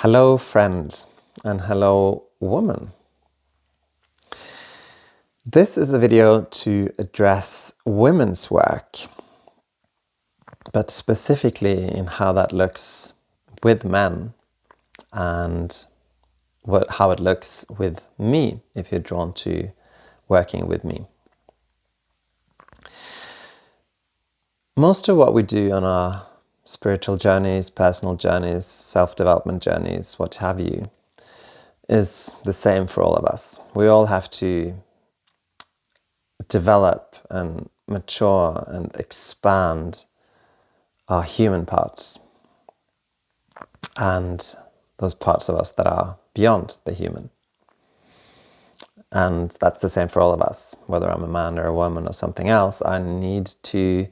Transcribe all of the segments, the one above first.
Hello friends and hello woman. This is a video to address women's work, but specifically in how that looks with men and how it looks with me if you're drawn to working with me. Most of what we do on our spiritual journeys, personal journeys, self-development journeys, what have you, is the same for all of us. We all have to develop and mature and expand our human parts and those parts of us that are beyond the human. And that's the same for all of us. Whether I'm a man or a woman or something else, I need to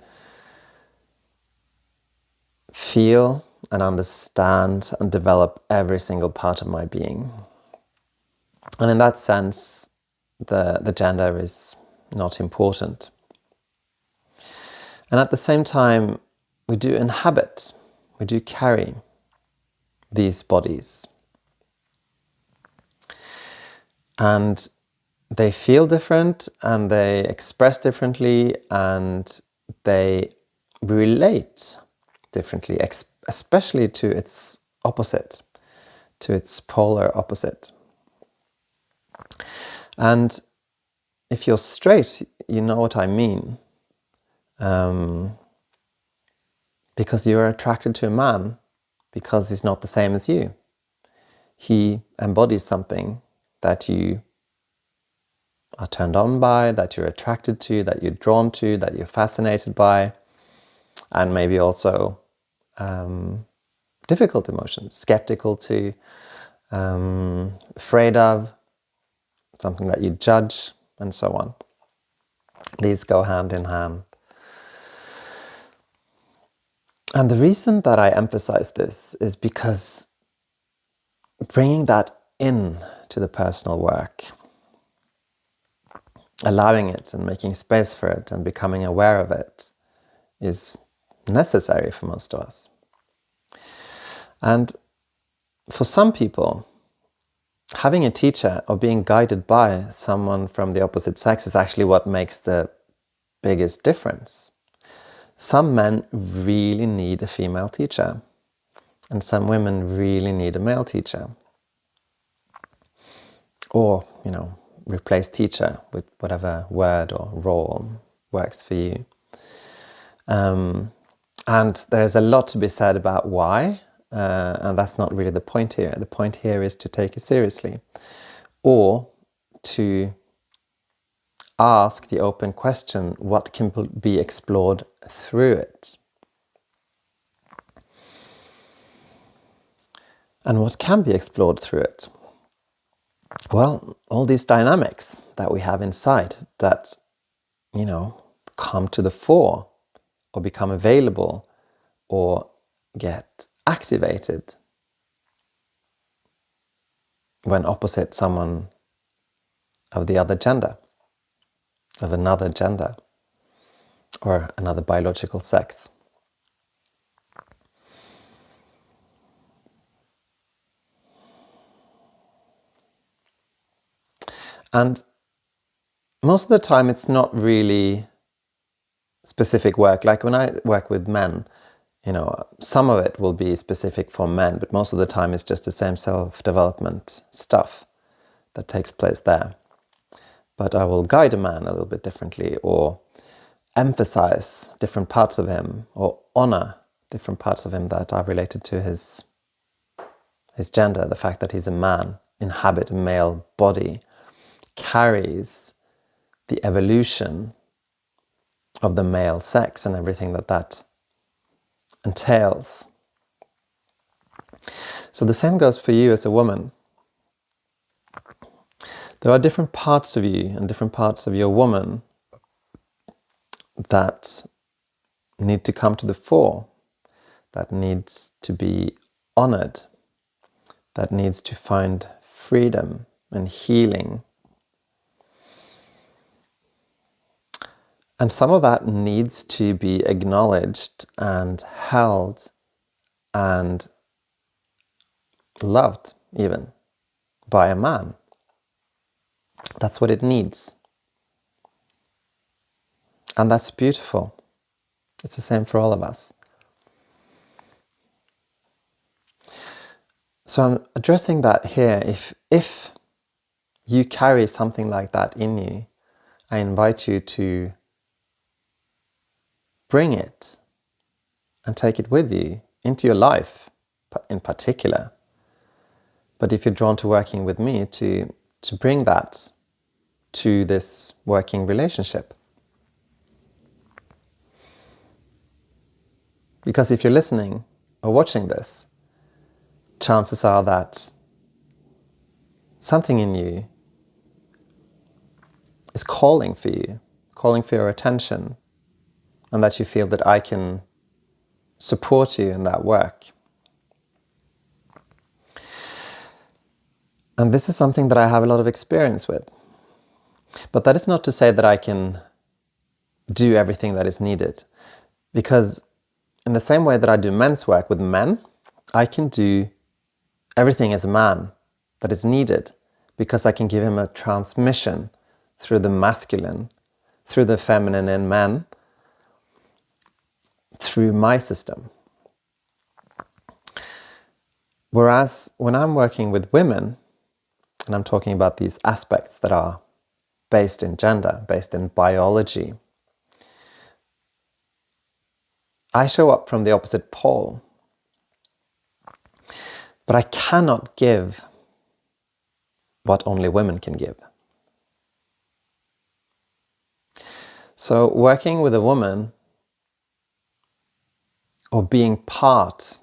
feel and understand and develop every single part of my being. And in that sense, the gender is not important. And at the same time, we do inhabit, we do carry these bodies. And they feel different and they express differently and they relate differently, especially to its opposite, to its polar opposite. And if you're straight, you know what I mean. Because you're attracted to a man because he's not the same as you. He embodies something that you are turned on by, that you're attracted to, that you're drawn to, that you're fascinated by, and maybe also difficult emotions, skeptical to, afraid of, something that you judge, and so on. These go hand in hand. And the reason that I emphasize this is because bringing that in to the personal work, allowing it and making space for it and becoming aware of it is necessary for most of us. And for some people, having a teacher or being guided by someone from the opposite sex is actually what makes the biggest difference. Some men really need a female teacher, and some women really need a male teacher. Or, replace teacher with whatever word or role works for you. And there's a lot to be said about why, and that's not really the point here. The point here is to take it seriously, or to ask the open question, what can be explored through it? And what can be explored through it? Well, all these dynamics that we have inside that, come to the fore or become available or get activated when opposite someone of the other gender, of another gender, or another biological sex. And most of the time it's not really specific work. Like when I work with men, some of it will be specific for men, but most of the time it's just the same self-development stuff that takes place there. But I will guide a man a little bit differently, or emphasize different parts of him, or honor different parts of him that are related to his gender. The fact that he's a man, inhabit a male body, carries the evolution of the male sex and everything that entails. So the same goes for you as a woman. There are different parts of you and different parts of your woman that need to come to the fore, that needs to be honored, that needs to find freedom and healing. And some of that needs to be acknowledged and held and loved even by a man. That's what it needs. And that's beautiful. It's the same for all of us. So I'm addressing that here. If you carry something like that in you, I invite you to bring it and take it with you into your life in particular. But if you're drawn to working with me, to bring that to this working relationship. Because if you're listening or watching this, chances are that something in you is calling for you, calling for your attention, and that you feel that I can support you in that work. And this is something that I have a lot of experience with. But that is not to say that I can do everything that is needed. Because in the same way that I do men's work with men, I can do everything as a man that is needed, because I can give him a transmission through the masculine, through the feminine in men, through my system. Whereas when I'm working with women, and I'm talking about these aspects that are based in gender, based in biology, I show up from the opposite pole. But I cannot give what only women can give. So working with a woman, or being part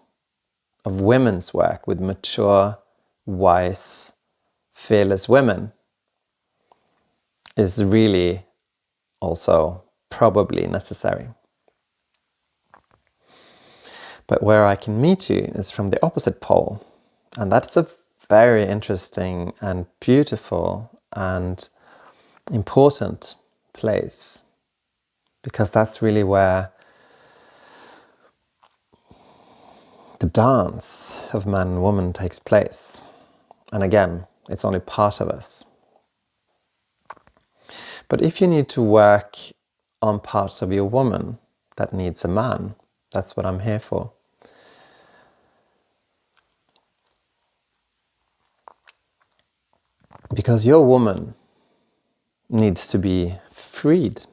of women's work with mature, wise, fearless women, is really also probably necessary. But where I can meet you is from the opposite pole. And that's a very interesting and beautiful and important place, because that's really where the dance of man and woman takes place. And again, it's only part of us. But if you need to work on parts of your woman that needs a man, that's what I'm here for. Because your woman needs to be freed.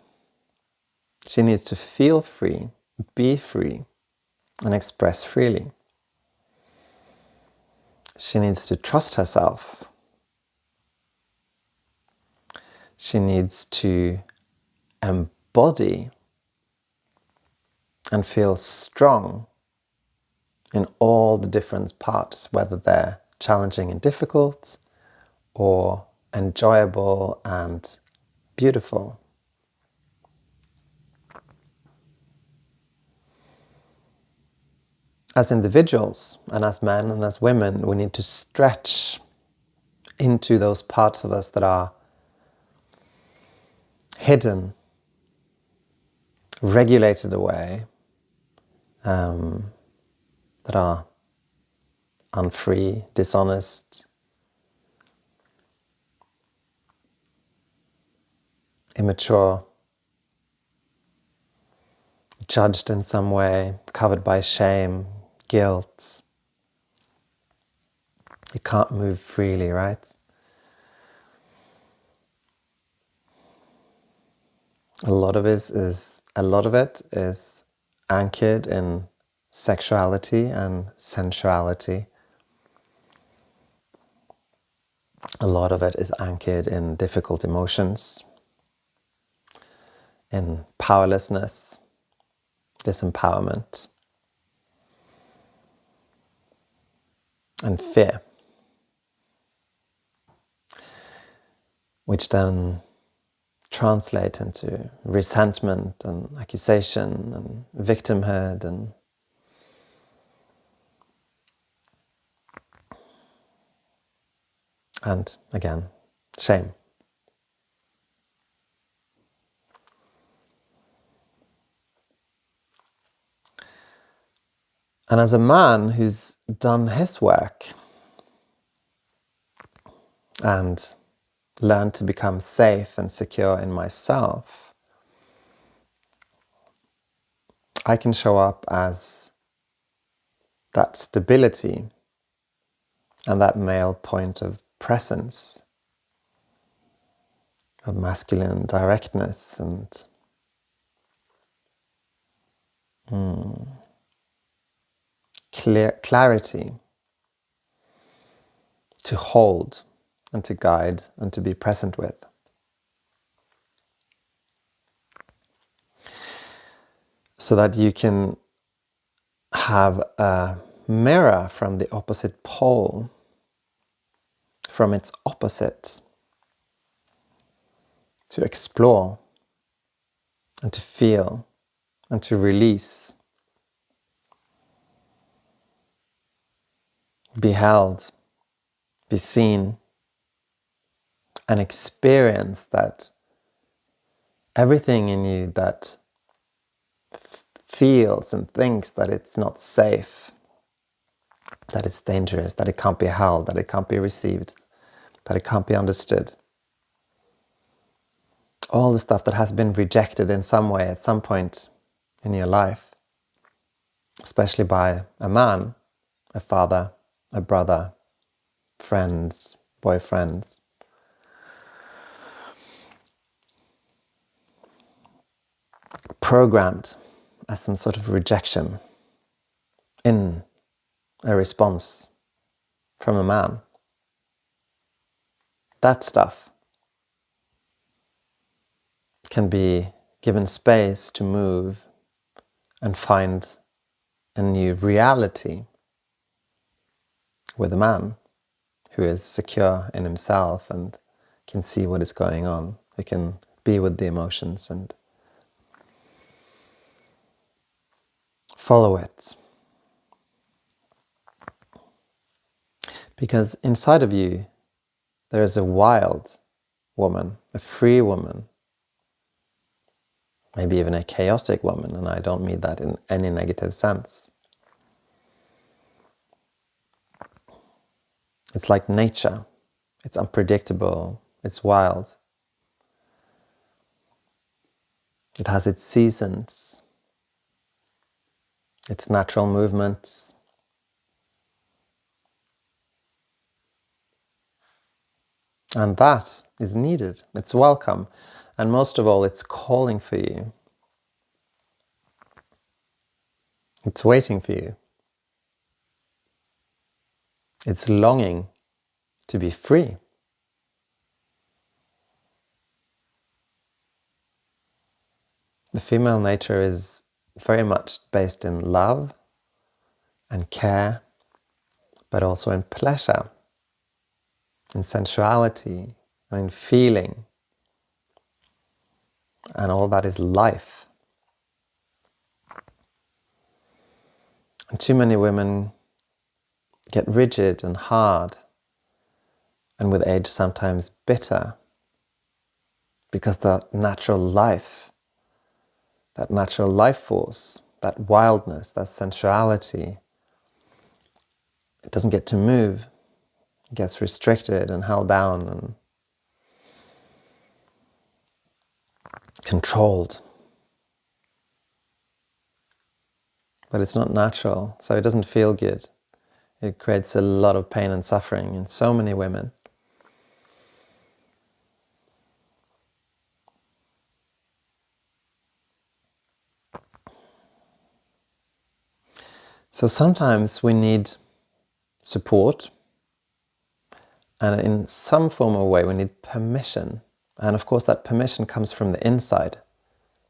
She needs to feel free, be free, and express freely. She needs to trust herself. She needs to embody and feel strong in all the different parts, whether they're challenging and difficult, or enjoyable and beautiful. As individuals, and as men and as women, we need to stretch into those parts of us that are hidden, regulated away, that are unfree, dishonest, immature, judged in some way, covered by shame, guilt. You can't move freely, right? A lot of it is anchored in sexuality and sensuality. A lot of it is anchored in difficult emotions, in powerlessness, disempowerment, and fear, which then translate into resentment and accusation and victimhood and again, shame. And as a man who's done his work and learn to become safe and secure in myself, I can show up as that stability and that male point of presence, of masculine directness and clarity to hold and to guide and to be present with. So that you can have a mirror from the opposite pole, from its opposite, to explore and to feel and to release, be held, be seen, and experience that everything in you that feels and thinks that it's not safe, that it's dangerous, that it can't be held, that it can't be received, that it can't be understood. All the stuff that has been rejected in some way at some point in your life, especially by a man, a father, a brother, friends, boyfriends. Programmed as some sort of rejection in a response from a man. That stuff can be given space to move and find a new reality with a man who is secure in himself and can see what is going on, who can be with the emotions and follow it. Because inside of you, there is a wild woman, a free woman, maybe even a chaotic woman, and I don't mean that in any negative sense. It's like nature. It's unpredictable. It's wild. It has its seasons, its natural movements. And that is needed. It's welcome. And most of all, it's calling for you. It's waiting for you. It's longing to be free. The female nature is very much based in love and care, but also in pleasure, in sensuality, and in feeling. And all that is life. And too many women get rigid and hard, and with age sometimes bitter, because the natural life, that natural life force, that wildness, that sensuality, it doesn't get to move. It gets restricted and held down and controlled. But it's not natural, so it doesn't feel good. It creates a lot of pain and suffering in so many women. So sometimes we need support, and in some form or way we need permission. And of course that permission comes from the inside.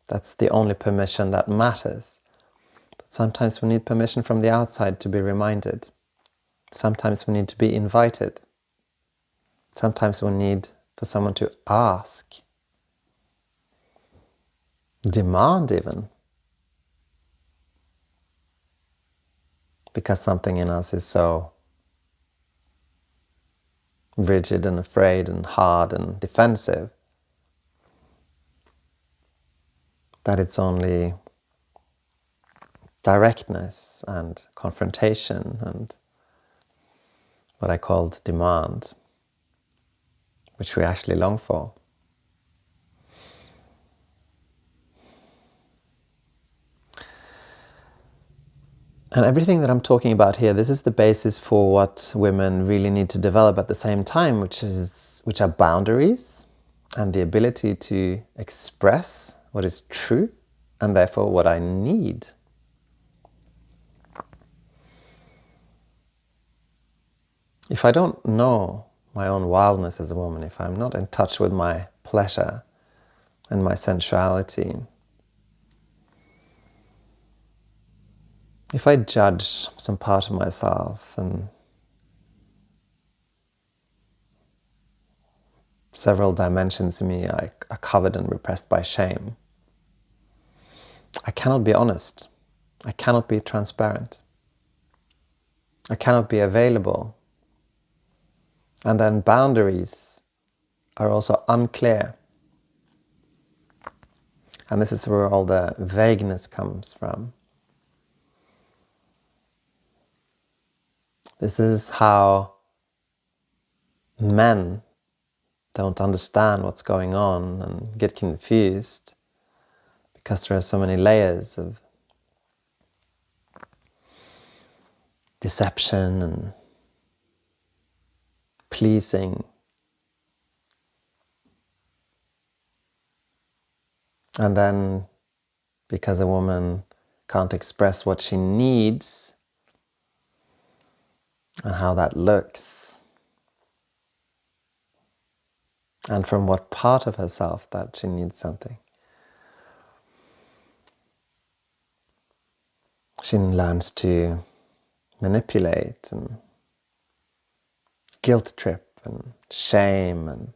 That's the only permission that matters. But sometimes we need permission from the outside to be reminded. Sometimes we need to be invited. Sometimes we need for someone to ask, demand even, because something in us is so rigid and afraid and hard and defensive that it's only directness and confrontation and what I called demand. which we actually long for. And everything that I'm talking about here, this is the basis for what women really need to develop at the same time, which are boundaries and the ability to express what is true and therefore what I need. If I don't know my own wildness as a woman, if I'm not in touch with my pleasure and my sensuality, if I judge some part of myself and several dimensions in me are covered and repressed by shame, I cannot be honest. I cannot be transparent. I cannot be available. And then boundaries are also unclear. And this is where all the vagueness comes from. This is how men don't understand what's going on and get confused, because there are so many layers of deception and pleasing. And then, because a woman can't express what she needs and how that looks, and from what part of herself that she needs something, she learns to manipulate and guilt trip and shame and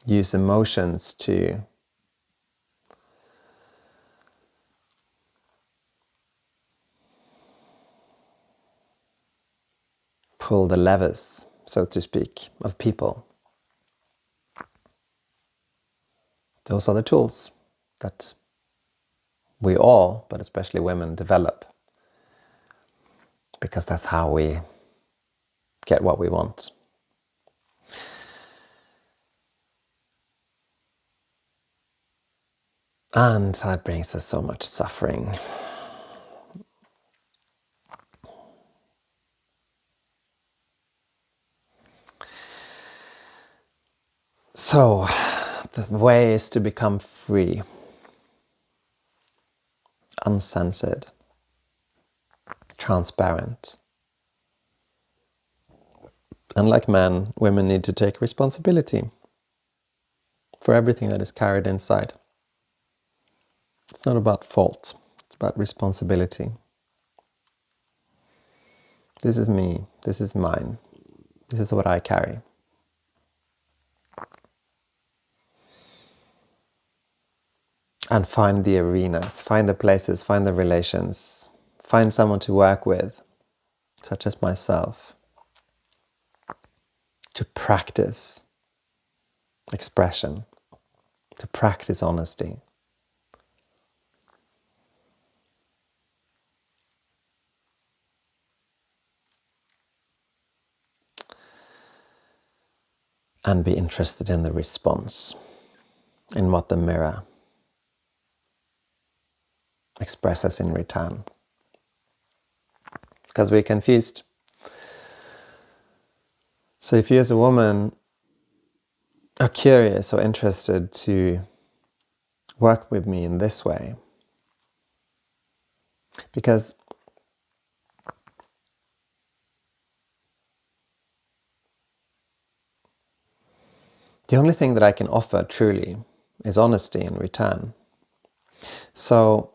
use emotions to pull the levers, so to speak, of people. Those are the tools that we all, but especially women, develop, because that's how we get what we want. And that brings us so much suffering. So, the way is to become free, uncensored, transparent. Unlike men, women need to take responsibility for everything that is carried inside. It's not about fault, it's about responsibility. This is me, this is mine, this is what I carry. And find the arenas, find the places, find the relations, find someone to work with, such as myself, to practice expression, to practice honesty. And be interested in the response, in what the mirror expresses in return. Because we're confused. So if you as a woman are curious or interested to work with me in this way, because the only thing that I can offer truly is honesty in return. So,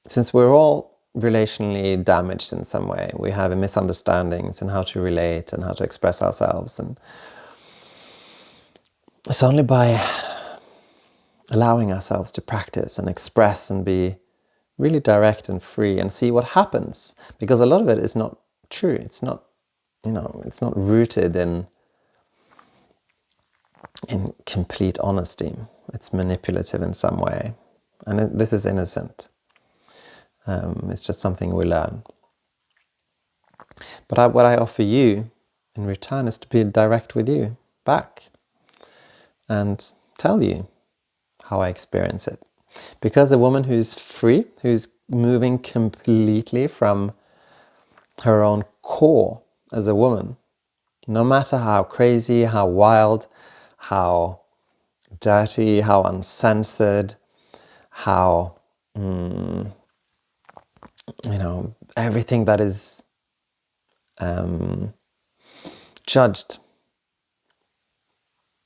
since we're all relationally damaged in some way, we have misunderstandings in how to relate and how to express ourselves, and it's only by allowing ourselves to practice and express and be really direct and free and see what happens, because a lot of it is not true. It's not, it's not rooted in complete honesty. It's manipulative in some way, and this is innocent. It's just something we learn. But what I offer you in return is to be direct with you back and tell you how I experience it. Because a woman who's free, who's moving completely from her own core as a woman, no matter how crazy, how wild, how dirty, how uncensored, how, everything that is judged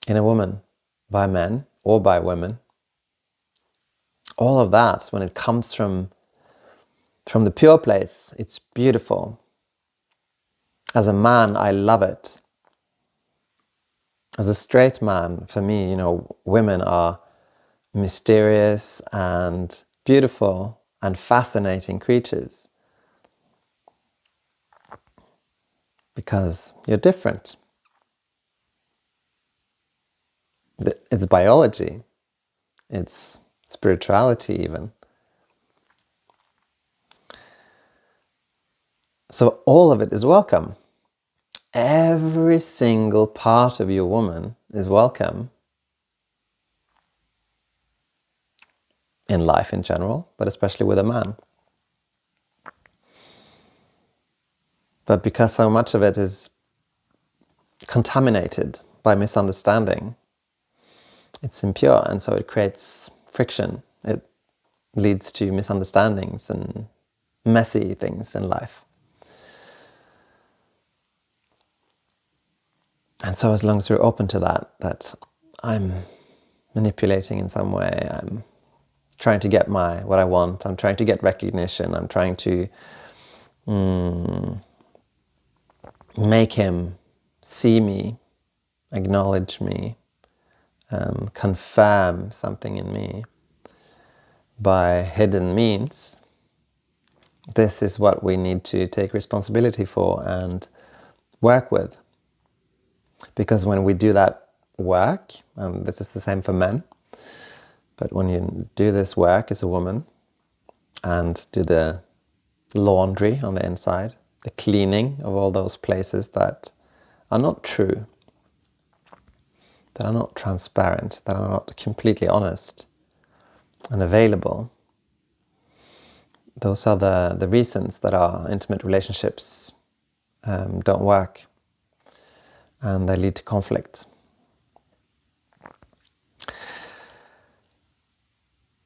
in a woman by men or by women, all of that, when it comes from the pure place, it's beautiful. As a man, I love it. As a straight man, for me, women are mysterious and beautiful and fascinating creatures. Because you're different. It's biology. It's spirituality even. So all of it is welcome. Every single part of your woman is welcome. In life in general, but especially with a man. But because so much of it is contaminated by misunderstanding, it's impure, and so it creates friction. It leads to misunderstandings and messy things in life. And so as long as we're open to that I'm manipulating in some way, I'm trying to get what I want, I'm trying to get recognition, I'm trying to make him see me, acknowledge me, confirm something in me by hidden means, this is what we need to take responsibility for and work with. Because when we do that work, and this is the same for men, but when you do this work as a woman and do the laundry on the inside, the cleaning of all those places that are not true, that are not transparent, that are not completely honest and available, those are the reasons that our intimate relationships don't work, and they lead to conflict.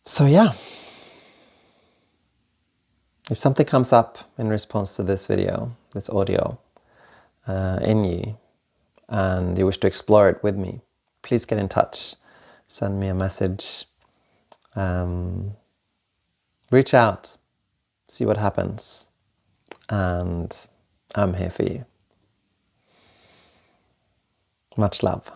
So yeah, if something comes up in response to this video, this audio, in you, and you wish to explore it with me, please get in touch. Send me a message. Reach out. See what happens. And I'm here for you. Much love.